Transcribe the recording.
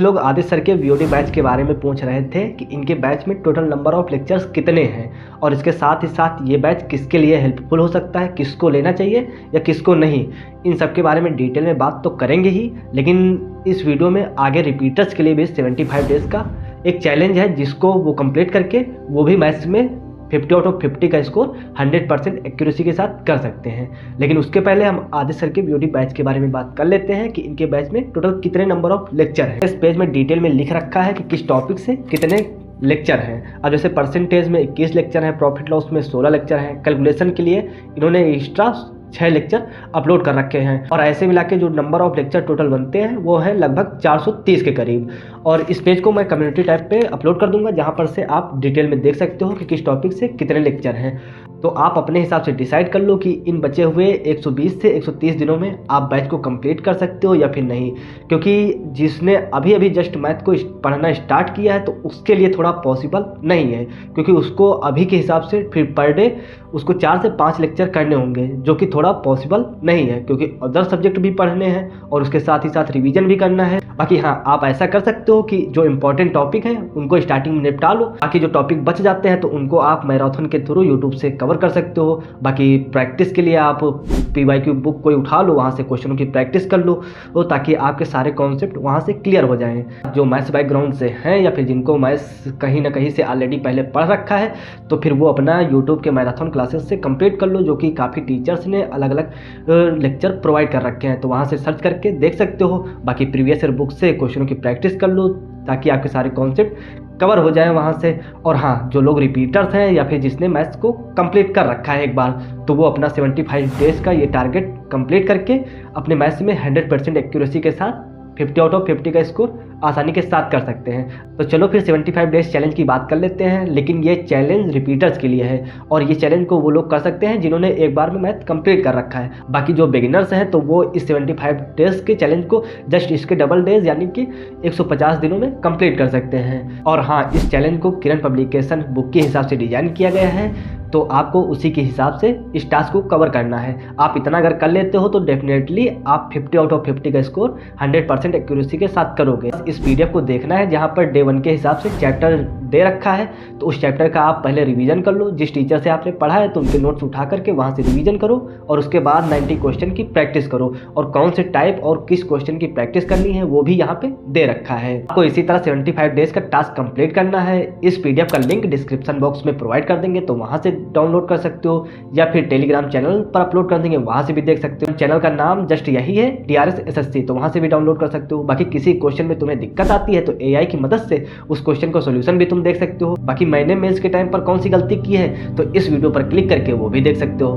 लोग आदित्य सर के VOD batch के बारे में पूछ रहे थे कि इनके बैच में टोटल नंबर ऑफ लेक्चर्स कितने हैं और इसके साथ ही साथ ये बैच किसके लिए हेल्पफुल हो सकता है, किसको लेना चाहिए या किसको नहीं। इन सब के बारे में डिटेल में बात तो करेंगे ही, लेकिन इस वीडियो में आगे रिपीटर्स के लिए भी 75 डेज़ का एक चैलेंज है जिसको वो कंप्लीट करके वो भी मैथ्स में 50 आउट ऑफ 50 का स्कोर 100% एक्यूरेसी के साथ कर सकते हैं। लेकिन उसके पहले हम आदित्य सर के वीओडी बैच के बारे में बात कर लेते हैं कि इनके बैच में टोटल कितने नंबर ऑफ लेक्चर हैं। इस पेज में डिटेल में लिख रखा है कि किस टॉपिक से कितने लेक्चर हैं। अब जैसे परसेंटेज में 21 लेक्चर हैं, प्रॉफिट लॉस में 16 लेक्चर हैं। कैलकुलेशन के लिए इन्होंने एक्स्ट्रा 6 लेक्चर अपलोड कर रखे हैं और ऐसे मिला के जो नंबर ऑफ लेक्चर टोटल बनते हैं वो है लगभग 430 के करीब। और इस पेज को मैं कम्युनिटी टैब पे अपलोड कर दूंगा जहां पर से आप डिटेल में देख सकते हो कि किस टॉपिक से कितने लेक्चर हैं। तो आप अपने हिसाब से डिसाइड कर लो कि इन बचे हुए 120 से 130 दिनों में आप बैच को कंप्लीट कर सकते हो या फिर नहीं, क्योंकि जिसने अभी अभी जस्ट मैथ को पढ़ना स्टार्ट किया है तो उसके लिए थोड़ा पॉसिबल नहीं है, क्योंकि उसको अभी के हिसाब से फिर पर डे उसको 4 से 5 लेक्चर करने होंगे, जो कि थोड़ा पॉसिबल नहीं है क्योंकि अदर सब्जेक्ट भी पढ़ने हैं और उसके साथ ही साथ रिवीजन भी करना है। बाकी हाँ, आप ऐसा कर सकते हो कि जो इंपॉर्टेंट टॉपिक है उनको स्टार्टिंग में निपटा लो, बाकी जो टॉपिक बच जाते हैं तो उनको आप मैराथन के थ्रू यूट्यूब से कवर कर सकते हो। बाकी प्रैक्टिस के लिए आप PYQ बुक कोई उठा लो, वहाँ से क्वेश्चनों की प्रैक्टिस कर लो तो ताकि आपके सारे कॉन्सेप्ट वहाँ से क्लियर हो जाएं। जो मैथ्स बैकग्राउंड से हैं या फिर जिनको मैथ्स कहीं ना कहीं से ऑलरेडी पहले पढ़ रखा है तो फिर वो अपना यूट्यूब के मैराथन क्लासेस से कंप्लीट कर लो, जो कि काफ़ी टीचर्स ने अलग अलग लेक्चर प्रोवाइड कर रखे हैं, तो वहाँ से सर्च करके देख सकते हो। बाकी प्रीवियस ईयर बुक से क्वेश्चनों की प्रैक्टिस कर लो ताकि आपके सारे कॉन्सेप्ट कवर हो जाए वहाँ से। और हाँ, जो लोग रिपीटर्स हैं या फिर जिसने मैथ्स को कंप्लीट कर रखा है एक बार, तो वो अपना 75 डेज़ का ये टारगेट कंप्लीट करके अपने मैथ्स में 100% एक्यूरेसी के साथ 50 आउट ऑफ 50 का स्कोर आसानी के साथ कर सकते हैं। तो चलो फिर 75 डेज चैलेंज की बात कर लेते हैं। लेकिन ये चैलेंज रिपीटर्स के लिए है और ये चैलेंज को वो लोग कर सकते हैं जिन्होंने एक बार में मैथ कंप्लीट कर रखा है। बाकी जो बिगिनर्स हैं तो वो इस 75 डेज के चैलेंज को जस्ट इसके डबल डेज यानी कि 150 दिनों में कंप्लीट कर सकते हैं। और हाँ, इस चैलेंज को किरण पब्लिकेशन बुक के हिसाब से डिजाइन किया गया है, तो आपको उसी के हिसाब से इस टास्क को कवर करना है। आप इतना अगर कर लेते हो तो डेफिनेटली आप 50 आउट ऑफ 50 का स्कोर 100% एक्यूरेसी के साथ करोगे। इस PDF को देखना है जहां पर डे 1 के हिसाब से चैप्टर दे रखा है, तो उस चैप्टर का आप पहले रिवीजन कर लो। जिस टीचर से आपने पढ़ा है तो उनके नोट्स उठा करके वहां से रिवीजन करो और उसके बाद 90 क्वेश्चन की प्रैक्टिस करो और कौन से टाइप और किस क्वेश्चन की प्रैक्टिस करनी है वो भी यहाँ पे दे रखा है। आपको इसी तरह 75 डेज का टास्क कंप्लीट करना है। इस PDF का लिंक डिस्क्रिप्शन बॉक्स में प्रोवाइड कर देंगे, तो वहाँ से डाउनलोड कर सकते हो या फिर टेलीग्राम चैनल पर अपलोड कर देंगे, वहाँ से भी देख सकते हो। चैनल का नाम जस्ट यही है, DRS SSC, तो वहाँ से भी डाउनलोड कर सकते हो। बाकी किसी क्वेश्चन में तुम्हें दिक्कत आती है तो AI की मदद से उस क्वेश्चन को सोल्यूशन भी तुम देख सकते हो। बाकी मैंने मेंस के टाइम पर कौन सी गलती की है तो इस वीडियो पर क्लिक करके वो भी देख सकते हो।